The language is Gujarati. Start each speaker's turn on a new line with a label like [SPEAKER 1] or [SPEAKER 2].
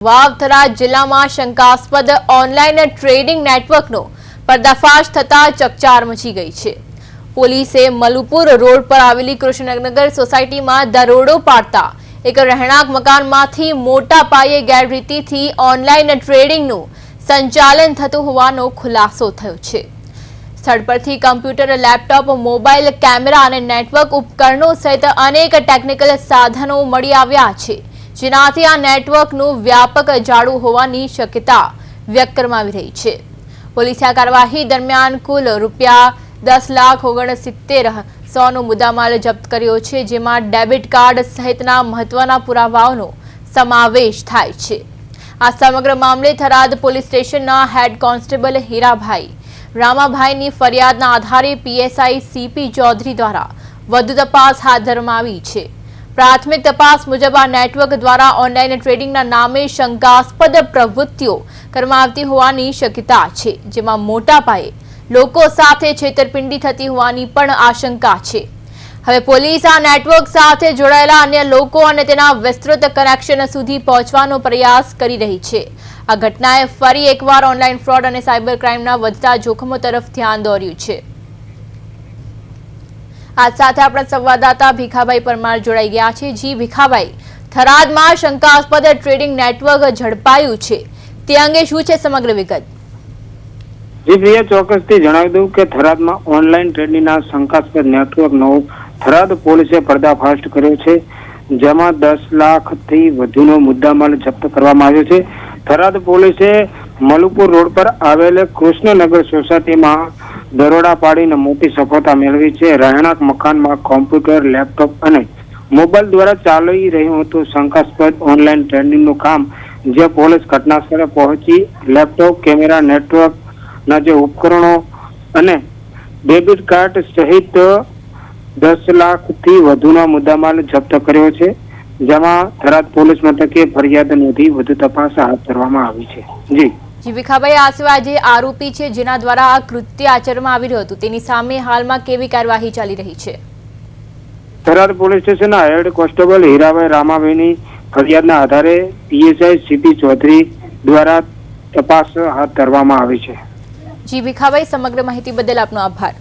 [SPEAKER 1] વાવથરા જિલ્લામાં શંકાસ્પદ ઓનલાઈન ટ્રેડિંગ નેટવર્કનો પર્દાફાશ થતા ચકચાર મચી ગઈ છે। પોલીસે મલુપુર રોડ પર આવેલી કૃષ્ણનગર સોસાયટીમાં દરોડો પાડતા એક રહેણાંક મકાનમાંથી મોટા પાયે ગેરરીતિથી ઓનલાઈન ટ્રેડિંગનું સંચાલન થતું હોવાનો ખુલાસો થયો છે। સ્થળ પરથી કમ્પ્યુટર, લેપટોપ, મોબાઈલ કેમેરા અને નેટવર્ક ઉપકરણો સહિત અનેક ટેકનિકલ સાધનો મળી આવ્યા છે, જેનાથી આ નેટવર્કનું વ્યાપક જાળું હોવાની શક્યતા વ્યક્ત કરવામાં આવી રહી છે। પોલીસે આ કાર્યવાહી દરમિયાન કુલ ₹10,69,100નો મુદ્દામાલ જપ્ત કર્યો છે, જેમાં ડેબિટ કાર્ડ સહિતના મહત્વના પુરાવાઓનો સમાવેશ થાય છે। આ સમગ્ર મામલે થરાદ પોલીસ સ્ટેશનના હેડ કોન્સ્ટેબલ હીરાભાઈ રામાભાઈની ફરિયાદના આધારે પીએસઆઈ સીપી ચૌધરી દ્વારા વધુ તપાસ હાથ ધરવામાં આવી છે। પ્રાથમિક તપાસ મુજબ આ નેટવર્ક દ્વારા ઓનલાઈન ટ્રેડિંગના નામે શંકાસ્પદ પ્રવૃત્તિઓ કરવામાં આવતી હોવાની શક્યતા છે, જેમાં મોટા પાયે લોકો સાથે છેતરપિંડી થતી હોવાની પણ આશંકા છે। હવે પોલીસ આ નેટવર્ક સાથે જોડાયેલા અન્ય લોકો અને તેના વિસ્તૃત કનેક્શન સુધી પહોંચવાનો પ્રયાસ કરી રહી છે। આ ઘટનાએ ફરી એકવાર ઓનલાઈન ફ્રોડ અને સાયબર ક્રાઇમના વધતા જોખમો તરફ ધ્યાન દોર્યું છે। आज साथे अपना संवाददाता भीखाभाई परमार जोड़ाई गया है। जी भीखाभाई, थरादमां शंकास्पद ट्रेडिंग नेटवर्क झड़पायुं छे, ते अंगे शुं छे समग्र विगत?
[SPEAKER 2] जी प्रिया, ચોક્કસથી જણાવી દઉં કે થરાદમાં ઓનલાઈન ટ્રેડિંગના શંકાસ્પદ નેટવર્કનો થરાદ પોલીસે પર્દાફાશ કર્યો છે, જેમાં 10 લાખથી વધુનો મુદ્દામાલ જપ્ત કરવામાં આવ્યો છે। થરાદ પોલીસે મલુપુર રોડ પર આવેલ કૃષ્ણનગર સોસાયટીમાં દરોડા પાડીને મોટી સફળતા મેળવી છે। રહેણાંક મકાનમાં કોમ્પ્યુટર, લેપટોપ અને મોબાઈલ દ્વારા ચાલી રહ્યું હતું શંકાસ્પદ ઓનલાઈન ટ્રેડિંગનું કામ, જે પોલીસ ઘટના સ્થળે પહોંચી લેપટોપ, કેમેરા, નેટવર્કના જે ઉપકરણો અને ડેબિટ કાર્ડ સહિત 10 લાખથી વધુનો મુદ્દામાલ જપ્ત કર્યો છે, જેમાં થરાદ પોલીસ મથકે ફરિયાદ નોંધી વધુ તપાસ હાથ ધરવામાં આવી છે।
[SPEAKER 1] જી ભીખાભાઈ, આ સિવાય જે આરોપી છે જેના દ્વારા આ કૃત્ય આચરવામાં આવી રહ્યું હતું, તેની સામે હાલમાં કેવી કાર્યવાહી ચાલી રહી છે?
[SPEAKER 2] થરાદ પોલીસ સ્ટેશનના હેડ કોન્સ્ટેબલ હીરાભાઈ રામાભાઈની ફરિયાદના આધારે પીએસઆઈ સીપી ચૌધરી દ્વારા તપાસ હાથ ધરવામાં આવી છે।
[SPEAKER 1] જી ભીખાભાઈ, સમગ્ર માહિતી બદલ આપનો આભાર।